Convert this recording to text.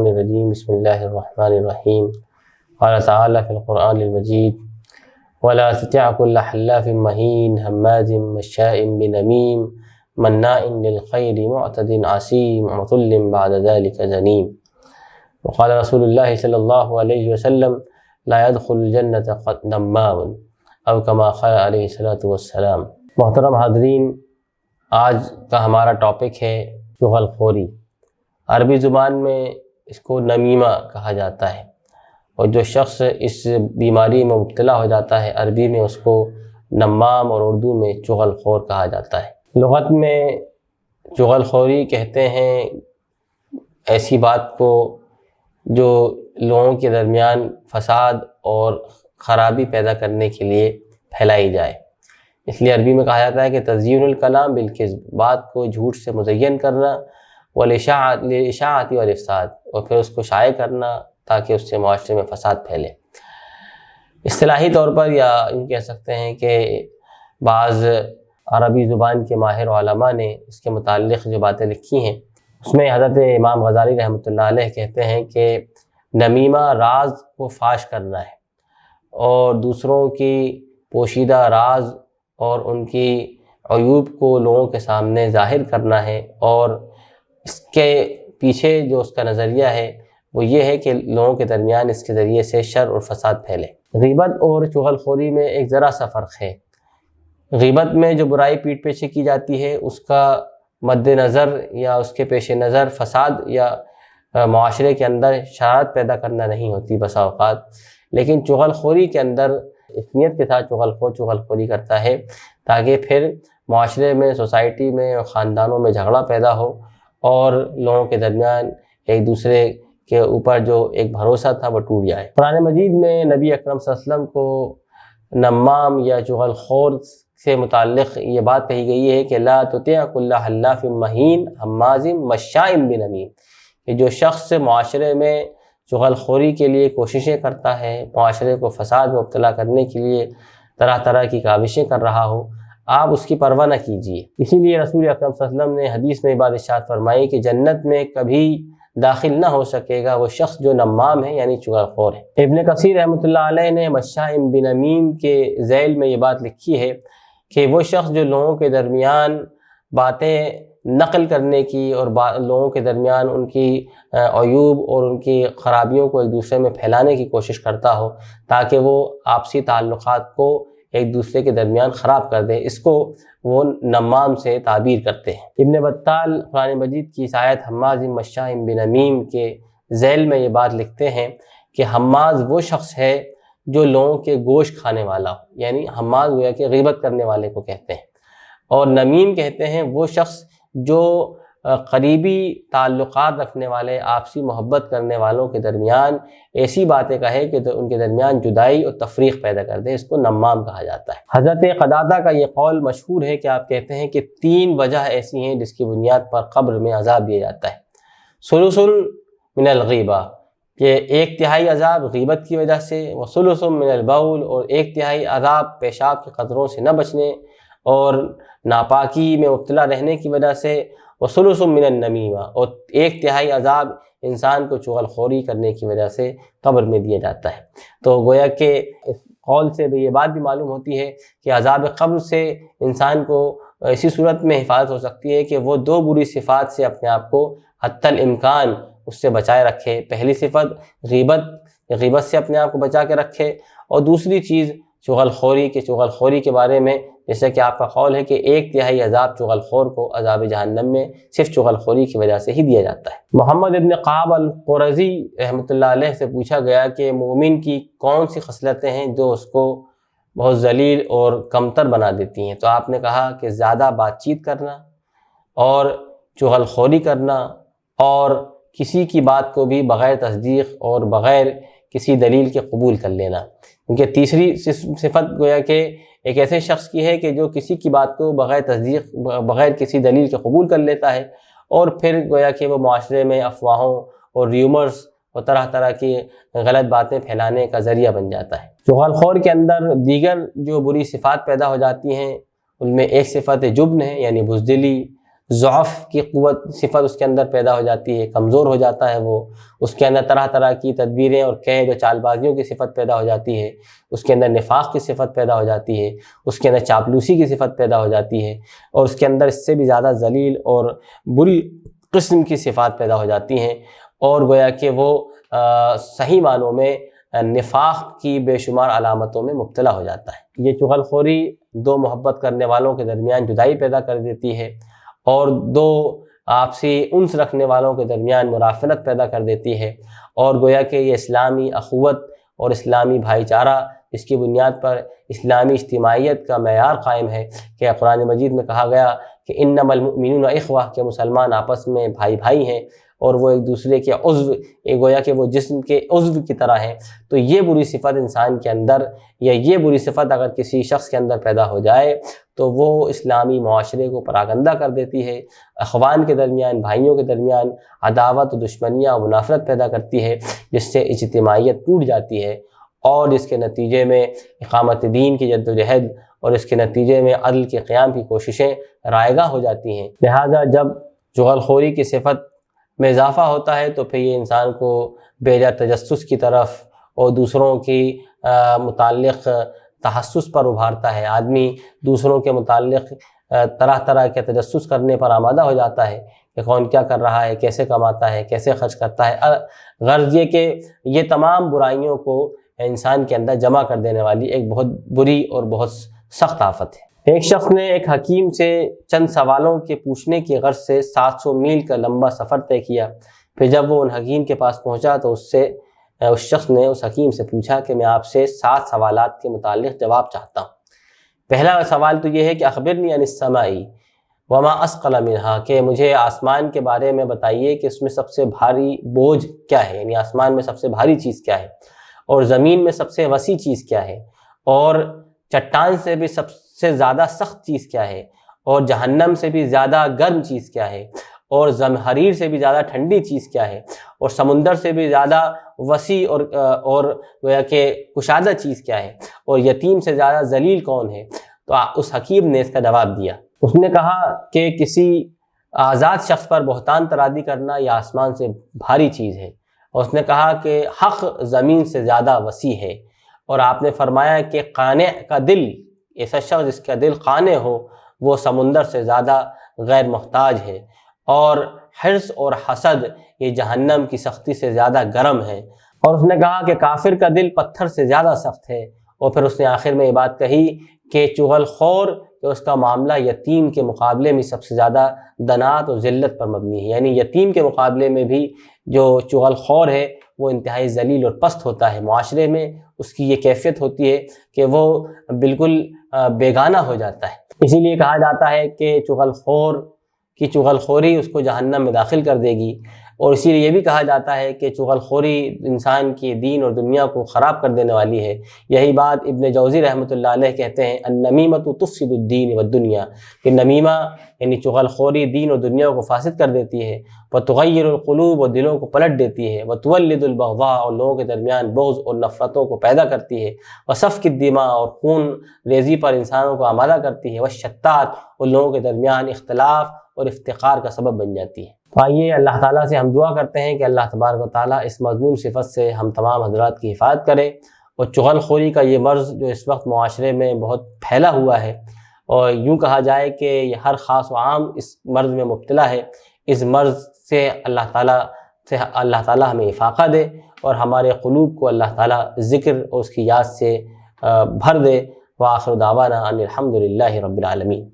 الشیطان الرجیم بسم اللہ الرحمن الرحیم قال تعالی فی القرآن المجید ولا تطع كل حلاف مہین ہماز مشاء بنمیم مناع للخیر معتد عصیم عتل بعد ذلك زنیم وقال رسول اللہ صلی اللہ علیہ وسلم لا يدخل الجنة نمام او کما قال علیہ الصلوۃ والسلام۔ محترم حاضرین، آج کا ہمارا ٹاپک ہے چغل خوری۔ عربی زبان میں اس کو نمیمہ کہا جاتا ہے، اور جو شخص اس بیماری میں مبتلا ہو جاتا ہے عربی میں اس کو نمام اور اردو میں چغل خور کہا جاتا ہے۔ لغت میں چغل خوری کہتے ہیں ایسی بات کو جو لوگوں کے درمیان فساد اور خرابی پیدا کرنے کے لیے پھیلائی جائے۔ اس لیے عربی میں کہا جاتا ہے کہ تزیین الکلام بالکذب، بات کو جھوٹ سے مزین کرنا، والاشاعۃ والافساد، اور پھر اس کو شائع کرنا تاکہ اس سے معاشرے میں فساد پھیلے۔ اصطلاحی طور پر یا یوں کہہ سکتے ہیں کہ بعض عربی زبان کے ماہر علماء نے اس کے متعلق جو باتیں لکھی ہیں اس میں حضرت امام غزالی رحمۃ اللہ علیہ کہتے ہیں کہ نمیمہ راز کو فاش کرنا ہے اور دوسروں کی پوشیدہ راز اور ان کی عیوب کو لوگوں کے سامنے ظاہر کرنا ہے، اور اس کے پیچھے جو اس کا نظریہ ہے وہ یہ ہے کہ لوگوں کے درمیان اس کے ذریعے سے شر اور فساد پھیلے۔ غیبت اور چغل خوری میں ایک ذرا سا فرق ہے۔ غیبت میں جو برائی پیٹھ پیچھے کی جاتی ہے اس کا مد نظر یا اس کے پیش نظر فساد یا معاشرے کے اندر شرارت پیدا کرنا نہیں ہوتی بسا اوقات، لیکن چغل خوری کے اندر اس نیت کے ساتھ چغل خوری کرتا ہے تاکہ پھر معاشرے میں، سوسائٹی میں اور خاندانوں میں جھگڑا پیدا ہو اور لوگوں کے درمیان ایک دوسرے کے اوپر جو ایک بھروسہ تھا وہ ٹوٹ جائے۔ قرآن مجید میں نبی اکرم صلی اللہ علیہ وسلم کو نمام یا چغل خور سے متعلق یہ بات کہی گئی ہے کہ لا تطع کل حلاف مہین ہماز مشاء بنمیم، کہ جو شخص معاشرے میں چغل خوری کے لیے کوششیں کرتا ہے، معاشرے کو فساد میں مبتلا کرنے کے لیے طرح طرح کی کاوشیں کر رہا ہو، آپ اس کی پرواہ نہ کیجیے۔ اسی لیے رسول اکرم صلی اللہ علیہ وسلم نے حدیث میں بات ارشاد فرمائی کہ جنت میں کبھی داخل نہ ہو سکے گا وہ شخص جو نمام ہے یعنی چغل خور ہے۔ ابن کثیر رحمۃ اللہ علیہ نے مشاء بنمیم کے ذیل میں یہ بات لکھی ہے کہ وہ شخص جو لوگوں کے درمیان باتیں نقل کرنے کی اور لوگوں کے درمیان ان کی عیوب اور ان کی خرابیوں کو ایک دوسرے میں پھیلانے کی کوشش کرتا ہو تاکہ وہ آپسی تعلقات کو ایک دوسرے کے درمیان خراب کر دے، اس کو وہ نمام سے تعبیر کرتے ہیں۔ ابن بطال قرآن مجید کی اس آیت حماز مشاء بنمیم کے ذیل میں یہ بات لکھتے ہیں کہ حماز وہ شخص ہے جو لوگوں کے گوشت کھانے والا ہو، یعنی حماز گویا کہ غیبت کرنے والے کو کہتے ہیں، اور نمیم کہتے ہیں وہ شخص جو قریبی تعلقات رکھنے والے، آپسی محبت کرنے والوں کے درمیان ایسی باتیں کہے کہ ان کے درمیان جدائی اور تفریق پیدا کر دے، اس کو نمام کہا جاتا ہے۔ حضرت قتادہ کا یہ قول مشہور ہے کہ آپ کہتے ہیں کہ 3 وجہ ایسی ہیں جس کی بنیاد پر قبر میں عذاب دیا جاتا ہے۔ ثلث من الغیبہ، کہ 1/3 عذاب غیبت کی وجہ سے، وثلث من البول، اور 1/3 عذاب پیشاب کے قطروں سے نہ بچنے اور ناپاکی میں مبتلا رہنے کی وجہ سے، وثلث من النمیمہ، اور 1/3 عذاب انسان کو چغل خوری کرنے کی وجہ سے قبر میں دیا جاتا ہے۔ تو گویا کہ اس قول سے بھی یہ بات بھی معلوم ہوتی ہے کہ عذاب قبر سے انسان کو ایسی صورت میں حفاظت ہو سکتی ہے کہ وہ 2 بری صفات سے اپنے آپ کو حتی الامکان اس سے بچائے رکھے۔ پہلی صفت غیبت سے اپنے آپ کو بچا کے رکھے، اور دوسری چیز چغل خوری کے بارے میں جیسا کہ آپ کا قول ہے کہ 1/3 عذاب چغل خور کو عذاب جہنم میں صرف چغل خوری کی وجہ سے ہی دیا جاتا ہے۔ محمد ابن قعب القرظی رحمۃ اللہ علیہ سے پوچھا گیا کہ مومن کی کون سی خصلتیں ہیں جو اس کو بہت ذلیل اور کمتر بنا دیتی ہیں، تو آپ نے کہا کہ زیادہ بات چیت کرنا اور چغل خوری کرنا اور کسی کی بات کو بھی بغیر تصدیق اور بغیر کسی دلیل کے قبول کر لینا، کیونکہ تیسری صفت گویا کہ ایک ایسے شخص کی ہے کہ جو کسی کی بات کو بغیر تصدیق، بغیر کسی دلیل کے قبول کر لیتا ہے، اور پھر گویا کہ وہ معاشرے میں افواہوں اور ریومرز اور طرح طرح کی غلط باتیں پھیلانے کا ذریعہ بن جاتا ہے۔ چغل خور کے اندر دیگر جو بری صفات پیدا ہو جاتی ہیں ان میں ایک صفت جبن ہے، یعنی بزدلی، ضعف کی قوت صفت اس کے اندر پیدا ہو جاتی ہے، کمزور ہو جاتا ہے وہ، اس کے اندر طرح طرح کی تدبیریں اور قید و چال بازیوں کی صفت پیدا ہو جاتی ہے، اس کے اندر نفاق کی صفت پیدا ہو جاتی ہے، اس کے اندر چاپلوسی کی صفت پیدا ہو جاتی ہے، اور اس کے اندر اس سے بھی زیادہ ذلیل اور بری قسم کی صفات پیدا ہو جاتی ہیں، اور گویا کہ وہ صحیح معنوں میں نفاق کی بے شمار علامتوں میں مبتلا ہو جاتا ہے۔ یہ چغل خوری دو محبت کرنے والوں کے درمیان جدائی پیدا کر دیتی ہے، اور دو آپسی انس رکھنے والوں کے درمیان مرافقت پیدا کر دیتی ہے، اور گویا کہ یہ اسلامی اخوت اور اسلامی بھائی چارہ اس کی بنیاد پر اسلامی اجتماعیت کا معیار قائم ہے کہ قرآن مجید میں کہا گیا کہ انما المؤمنون اخوہ، کہ مسلمان آپس میں بھائی بھائی ہیں اور وہ ایک دوسرے کے عضو، گویا کہ وہ جسم کے عضو کی طرح ہیں۔ تو یہ بری صفت انسان کے اندر، یا یہ بری صفت اگر کسی شخص کے اندر پیدا ہو جائے تو وہ اسلامی معاشرے کو پراگندہ کر دیتی ہے، اخوان کے درمیان، بھائیوں کے درمیان عداوت و دشمنیاں و منافرت پیدا کرتی ہے، جس سے اجتماعیت ٹوٹ جاتی ہے، اور جس کے نتیجے میں اقامت دین کی جدوجہد اور اس کے نتیجے میں عدل کے قیام کی کوششیں رائگاں ہو جاتی ہیں۔ لہذا جب چغل خوری کی صفت میں اضافہ ہوتا ہے تو پھر یہ انسان کو بے جا تجسس کی طرف اور دوسروں کی متعلق تحسس پر ابھارتا ہے۔ آدمی دوسروں کے متعلق طرح طرح کے تجسس کرنے پر آمادہ ہو جاتا ہے کہ کون کیا کر رہا ہے، کیسے کماتا ہے، کیسے خرچ کرتا ہے۔ غرض یہ کہ یہ تمام برائیوں کو انسان کے اندر جمع کر دینے والی ایک بہت بری اور بہت سخت آفت ہے۔ ایک شخص نے ایک حکیم سے چند سوالوں کے پوچھنے کی غرض سے 700 میل کا لمبا سفر طے کیا۔ پھر جب وہ ان حکیم کے پاس پہنچا تو اس شخص نے اس حکیم سے پوچھا کہ میں آپ سے 7 سوالات کے متعلق جواب چاہتا ہوں۔ پہلا سوال تو یہ ہے کہ اخبرنی عن السماء وما اثقل منہا، کہ مجھے آسمان کے بارے میں بتائیے کہ اس میں سب سے بھاری بوجھ کیا ہے، یعنی آسمان میں سب سے بھاری چیز کیا ہے، اور زمین میں سب سے وسیع چیز کیا ہے، اور چٹان سے بھی سب سے زیادہ سخت چیز کیا ہے، اور جہنم سے بھی زیادہ گرم چیز کیا ہے، اور زمہریر سے بھی زیادہ ٹھنڈی چیز کیا ہے، اور سمندر سے بھی زیادہ وسیع اور گویا کہ کشادہ چیز کیا ہے، اور یتیم سے زیادہ ذلیل کون ہے۔ تو اس حکیم نے اس کا جواب دیا۔ اس نے کہا کہ کسی آزاد شخص پر بہتان ترادی کرنا یہ آسمان سے بھاری چیز ہے، اور اس نے کہا کہ حق زمین سے زیادہ وسیع ہے، اور آپ نے فرمایا کہ قانع کا دل، ایسا شخص جس کا دل قانع ہو، وہ سمندر سے زیادہ غیر محتاج ہے، اور حرص اور حسد یہ جہنم کی سختی سے زیادہ گرم ہے۔ اور اس نے کہا کہ کافر کا دل پتھر سے زیادہ سخت ہے، اور پھر اس نے آخر میں یہ بات کہی کہ چغل خور کہ اس کا معاملہ یتیم کے مقابلے میں سب سے زیادہ دنات اور ذلت پر مبنی ہے، یعنی یتیم کے مقابلے میں بھی جو چغل خور ہے وہ انتہائی ذلیل اور پست ہوتا ہے، معاشرے میں اس کی یہ کیفیت ہوتی ہے کہ وہ بالکل بیگانہ ہو جاتا ہے۔ اسی لیے کہا جاتا ہے کہ چغل خور کی چغل خوری اس کو جہنم میں داخل کر دے گی، اور اسی لیے یہ بھی کہا جاتا ہے کہ چغل خوری انسان کی دین اور دنیا کو خراب کر دینے والی ہے۔ یہی بات ابن جوزی رحمۃ اللہ علیہ کہتے ہیں، النمیمۃ تفسد الدین والدنیا، کہ نمیمہ یعنی چغل خوری دین اور دنیا کو فاسد کر دیتی ہے، وتغیر القلوب، اور دلوں کو پلٹ دیتی ہے، وتولد البغضاء، اور لوگوں کے درمیان بغض اور نفرتوں کو پیدا کرتی ہے، وسفک الدماء، اور خون ریزی پر انسانوں کو آمادہ کرتی ہے، والشتات، اور لوگوں کے درمیان اختلاف اور افتقار کا سبب بن جاتی ہے۔ تو آئیے اللہ تعالیٰ سے ہم دعا کرتے ہیں کہ اللہ تبارک و تعالیٰ اس مذموم صفت سے ہم تمام حضرات کی حفاظت کرے، اور چغل خوری کا یہ مرض جو اس وقت معاشرے میں بہت پھیلا ہوا ہے، اور یوں کہا جائے کہ یہ ہر خاص و عام اس مرض میں مبتلا ہے، اس مرض سے اللہ تعالیٰ ہمیں افاقہ دے، اور ہمارے قلوب کو اللہ تعالیٰ ذکر اور اس کی یاد سے بھر دے۔ وآخر دعوانا ان الحمد للہ رب العالمین۔